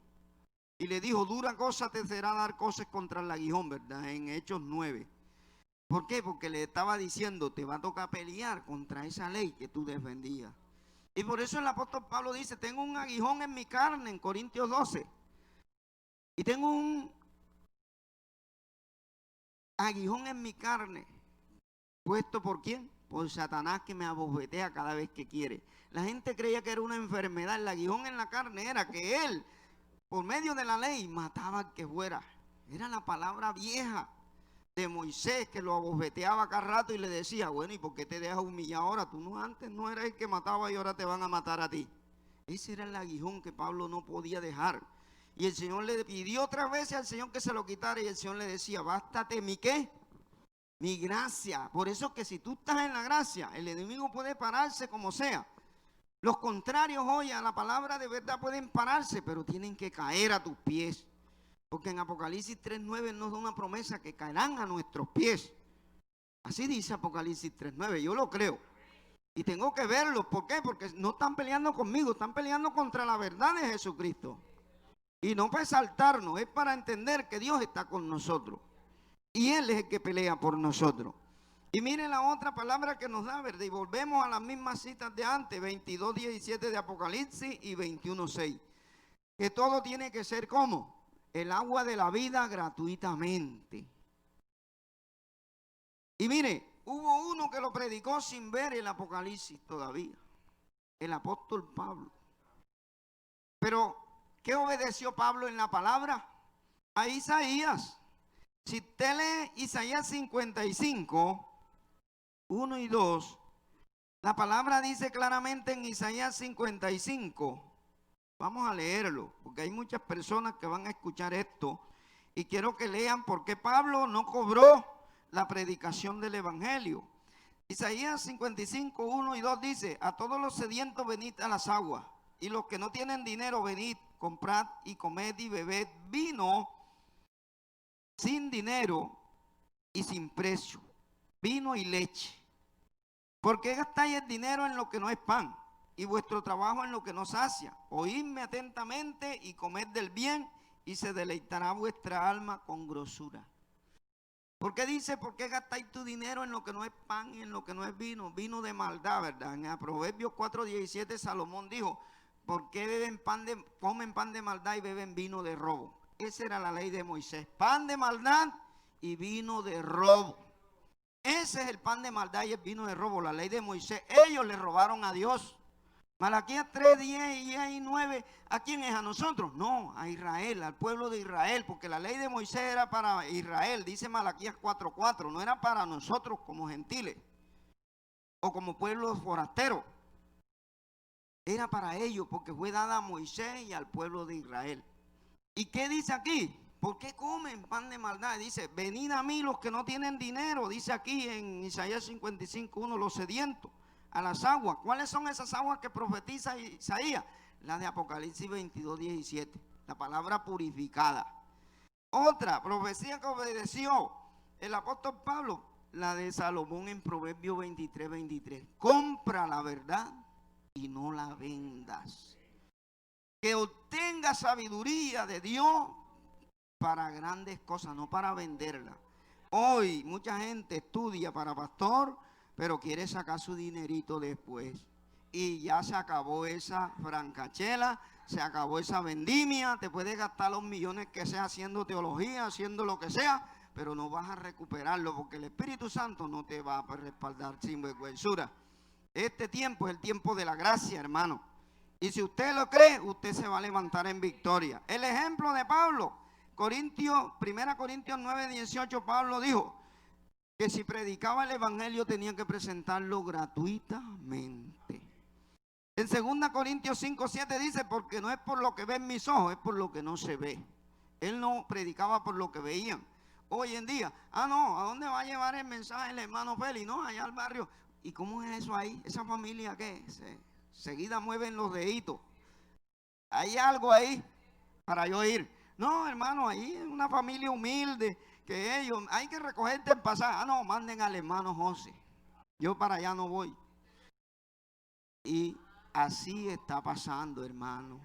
Y le dijo, dura cosa te será dar cosas contra el aguijón, ¿verdad? En Hechos 9. ¿Por qué? Porque le estaba diciendo, te va a tocar pelear contra esa ley que tú defendías. Y por eso el apóstol Pablo dice, tengo un aguijón en mi carne, en Corintios 12. Y tengo un aguijón en mi carne. ¿Puesto por quién? Por Satanás, que me abofetea cada vez que quiere. La gente creía que era una enfermedad. El aguijón en la carne era que él, por medio de la ley, mataba al que fuera. Era la palabra vieja de Moisés, que lo abofeteaba cada rato y le decía, bueno, ¿y por qué te dejas humillar ahora? Tú no, antes no eras el que mataba y ahora te van a matar a ti. Ese era el aguijón que Pablo no podía dejar. Y el Señor le pidió 3 veces al Señor que se lo quitara, y el Señor le decía, bástate mi ¿qué? Mi gracia. Por eso que si tú estás en la gracia, el enemigo puede pararse como sea. Los contrarios hoy a la palabra de verdad pueden pararse, pero tienen que caer a tus pies. Porque en Apocalipsis 3:9 nos da una promesa que caerán a nuestros pies. Así dice Apocalipsis 3:9, yo lo creo. Y tengo que verlo. ¿Por qué? Porque no están peleando conmigo, están peleando contra la verdad de Jesucristo. Y no para exaltarnos, es para entender que Dios está con nosotros. Y Él es el que pelea por nosotros. Y miren la otra palabra que nos da, ¿verdad? Y volvemos a las mismas citas de antes, 22:17 de Apocalipsis y 21:6. Que todo tiene que ser como el agua de la vida gratuitamente. Y mire, hubo uno que lo predicó sin ver el Apocalipsis todavía, el apóstol Pablo. Pero, ¿qué obedeció Pablo en la palabra? A Isaías. Si usted lee Isaías 55, 1 y 2, la palabra dice claramente en Isaías 55, vamos a leerlo, porque hay muchas personas que van a escuchar esto, y quiero que lean por qué Pablo no cobró la predicación del evangelio. Isaías 55, 1 y 2 dice, a todos los sedientos venid a las aguas, y los que no tienen dinero venid, comprad y comed y bebed vino sin dinero y sin precio, vino y leche. ¿Por qué gastáis el dinero en lo que no es pan y vuestro trabajo en lo que no sacia? Oídme atentamente y comed del bien, y se deleitará vuestra alma con grosura. ¿Por qué dice, por qué gastáis tu dinero en lo que no es pan y en lo que no es vino? Vino de maldad, ¿verdad? En Proverbios 4:17 Salomón dijo, ¿por qué comen pan de maldad y beben vino de robo? Esa era la ley de Moisés, pan de maldad y vino de robo. Ese es el pan de maldad y el vino de robo, la ley de Moisés. Ellos le robaron a Dios. Malaquías 3:10 y 9, ¿a quién es? ¿A nosotros? No, a Israel, al pueblo de Israel, porque la ley de Moisés era para Israel, dice Malaquías 4:4, no era para nosotros como gentiles o como pueblos forasteros. Era para ellos, porque fue dada a Moisés y al pueblo de Israel. ¿Y qué dice aquí? ¿Por qué comen pan de maldad? Dice, venid a mí los que no tienen dinero, dice aquí en Isaías 55:1, los sedientos, a las aguas. ¿Cuáles son esas aguas que profetiza Isaías? La de Apocalipsis 22:17, la palabra purificada. Otra profecía que obedeció el apóstol Pablo, la de Salomón en Proverbios 23:23. Compra la verdad y no la vendas. que obtenga sabiduría de Dios para grandes cosas, no para venderla. Hoy mucha gente estudia para pastor, pero quiere sacar su dinerito después. Y ya se acabó esa francachela, se acabó esa vendimia. Te puedes gastar los millones que sea haciendo teología, haciendo lo que sea, pero no vas a recuperarlo porque el Espíritu Santo no te va a respaldar sin vergüenza. Este tiempo es el tiempo de la gracia, hermano. Y si usted lo cree, usted se va a levantar en victoria. El ejemplo de Pablo, 1 Corintios 9, 18, Pablo dijo que si predicaba el evangelio tenía que presentarlo gratuitamente. En 2 Corintios 5, 7 dice, porque no es por lo que ven mis ojos, es por lo que no se ve. Él no predicaba por lo que veían. Hoy en día, no, ¿a dónde va a llevar el mensaje el hermano Félix? No, allá al barrio. ¿Y cómo es eso ahí? ¿Esa familia qué? Seguida mueven los deditos. Hay algo ahí para yo ir. No, hermano, ahí es una familia humilde, que ellos, hay que recogerte el pasaje. No, manden al hermano José. Yo para allá no voy. Y así está pasando, hermano.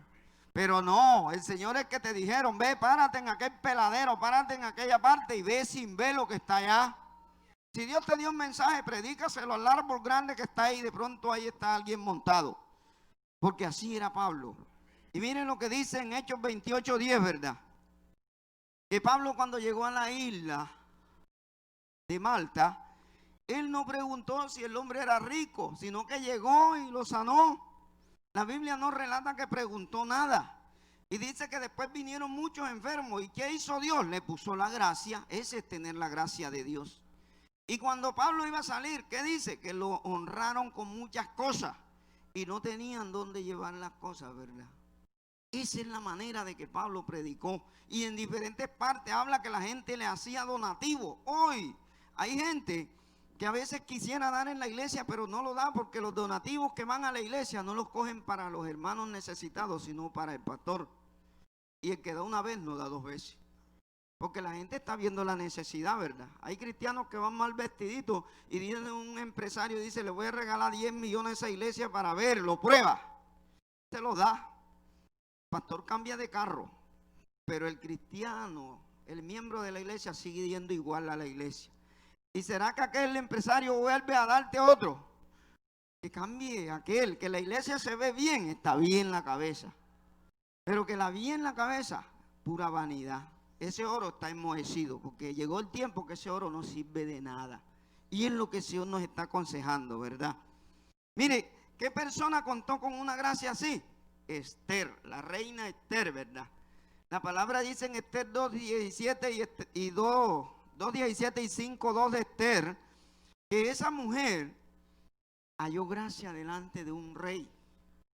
Pero no, el Señor es que te dijeron, ve, párate en aquel peladero, párate en aquella parte y ve sin ver lo que está allá. Si Dios te dio un mensaje, predícaselo al árbol grande que está ahí, de pronto ahí está alguien montado. Porque así era Pablo. Y miren lo que dice en Hechos 28:10, ¿verdad? Que Pablo cuando llegó a la isla de Malta, él no preguntó si el hombre era rico, sino que llegó y lo sanó. La Biblia no relata que preguntó nada. Y dice que después vinieron muchos enfermos. ¿Y qué hizo Dios? Le puso la gracia. Ese es tener la gracia de Dios. Y cuando Pablo iba a salir, ¿qué dice? Que lo honraron con muchas cosas. Y no tenían dónde llevar las cosas, ¿verdad? Esa es la manera de que Pablo predicó. Y en diferentes partes habla que la gente le hacía donativo. Hoy hay gente que a veces quisiera dar en la iglesia, pero no lo da porque los donativos que van a la iglesia no los cogen para los hermanos necesitados, sino para el pastor. Y el que da una vez no da dos veces. Porque la gente está viendo la necesidad, ¿verdad? Hay cristianos que van mal vestiditos y viene un empresario y dice, le voy a regalar 10 millones a esa iglesia para verlo, prueba. Se lo da. El pastor cambia de carro, pero el cristiano, el miembro de la iglesia sigue yendo igual a la iglesia. ¿Y será que aquel empresario vuelve a darte otro? Que cambie aquel, que la iglesia se ve bien, está bien la cabeza. Pero que la vi en la cabeza, pura vanidad. Ese oro está enmohecido, porque llegó el tiempo que ese oro no sirve de nada. Y es lo que el Señor nos está aconsejando, ¿verdad? Mire, ¿qué persona contó con una gracia así? Esther, la reina Esther, ¿verdad? La palabra dice en Esther 2:17 y 2:17 y 5:2 de Esther, que esa mujer halló gracia delante de un rey.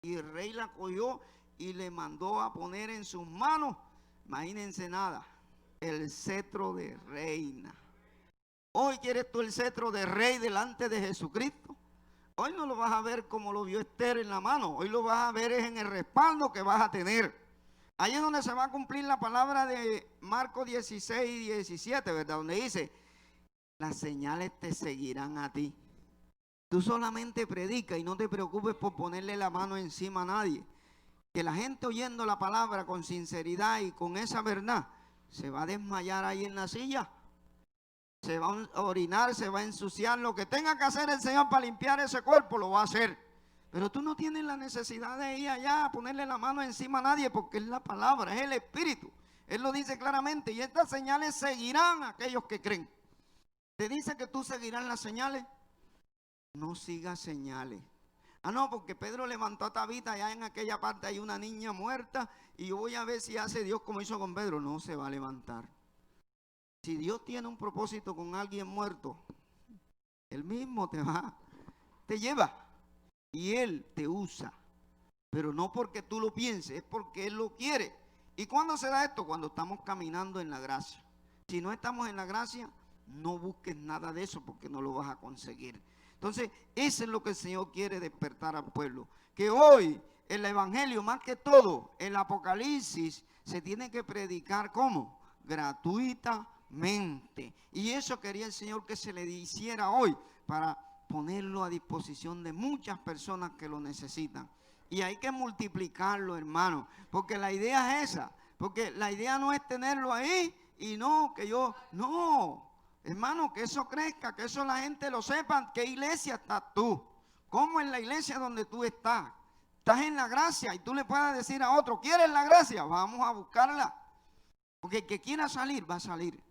Y el rey la cogió y le mandó a poner en sus manos, imagínense nada, el cetro de reina. Hoy quieres tú el cetro de rey delante de Jesucristo. Hoy no lo vas a ver como lo vio Esther en la mano. Hoy lo vas a ver es en el respaldo que vas a tener. Ahí es donde se va a cumplir la palabra de Marcos 16:17, ¿verdad? Donde dice, las señales te seguirán a ti. Tú solamente predica y no te preocupes por ponerle la mano encima a nadie. Que la gente oyendo la palabra con sinceridad y con esa verdad, se va a desmayar ahí en la silla. Se va a orinar, se va a ensuciar. Lo que tenga que hacer el Señor para limpiar ese cuerpo, lo va a hacer. Pero tú no tienes la necesidad de ir allá a ponerle la mano encima a nadie, porque es la palabra, es el Espíritu. Él lo dice claramente. Y estas señales seguirán a aquellos que creen. ¿Te dice que tú seguirás las señales? No sigas señales. No, porque Pedro levantó a Tabita, allá en aquella parte hay una niña muerta y yo voy a ver si hace Dios como hizo con Pedro. No se va a levantar. Si Dios tiene un propósito con alguien muerto, Él mismo te lleva y Él te usa. Pero no porque tú lo pienses, es porque Él lo quiere. ¿Y cuándo se da esto? Cuando estamos caminando en la gracia. Si no estamos en la gracia, no busques nada de eso porque no lo vas a conseguir. Entonces, eso es lo que el Señor quiere despertar al pueblo. Que hoy el evangelio, más que todo, el Apocalipsis, se tiene que predicar ¿cómo? Gratuitamente. Y eso quería el Señor que se le hiciera hoy para ponerlo a disposición de muchas personas que lo necesitan. Y hay que multiplicarlo, hermano, porque la idea es esa, porque la idea no es tenerlo ahí y no, que yo, no, hermano, que eso crezca, que eso la gente lo sepa, qué iglesia estás tú, cómo es la iglesia donde tú estás. Estás en la gracia y tú le puedes decir a otro, ¿quieres la gracia? Vamos a buscarla, porque el que quiera salir, va a salir.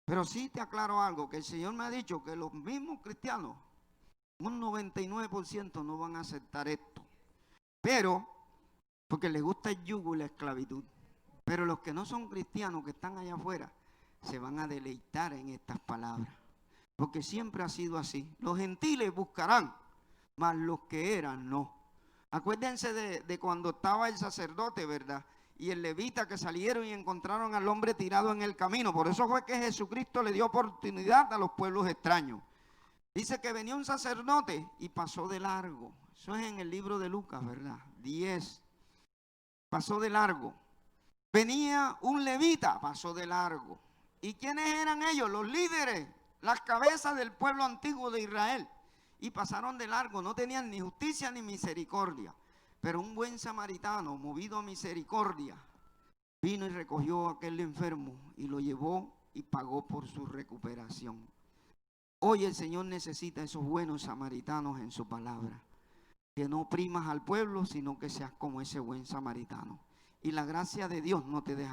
Pero sí te aclaro algo, que el Señor me ha dicho que los mismos cristianos, un 99% no van a aceptar esto. Pero, porque les gusta el yugo y la esclavitud. Pero los que no son cristianos, que están allá afuera, se van a deleitar en estas palabras. Porque siempre ha sido así. Los gentiles buscarán, mas los que eran no. Acuérdense de cuando estaba el sacerdote, ¿verdad? Y el levita, que salieron y encontraron al hombre tirado en el camino. Por eso fue que Jesucristo le dio oportunidad a los pueblos extraños. Dice que venía un sacerdote y pasó de largo. Eso es en el libro de Lucas, ¿verdad? 10. Pasó de largo. Venía un levita, pasó de largo. ¿Y quiénes eran ellos? Los líderes, las cabezas del pueblo antiguo de Israel. Y pasaron de largo, no tenían ni justicia ni misericordia. Pero un buen samaritano, movido a misericordia, vino y recogió a aquel enfermo y lo llevó y pagó por su recuperación. Hoy el Señor necesita esos buenos samaritanos en su palabra. Que no oprimas al pueblo, sino que seas como ese buen samaritano. Y la gracia de Dios no te deja.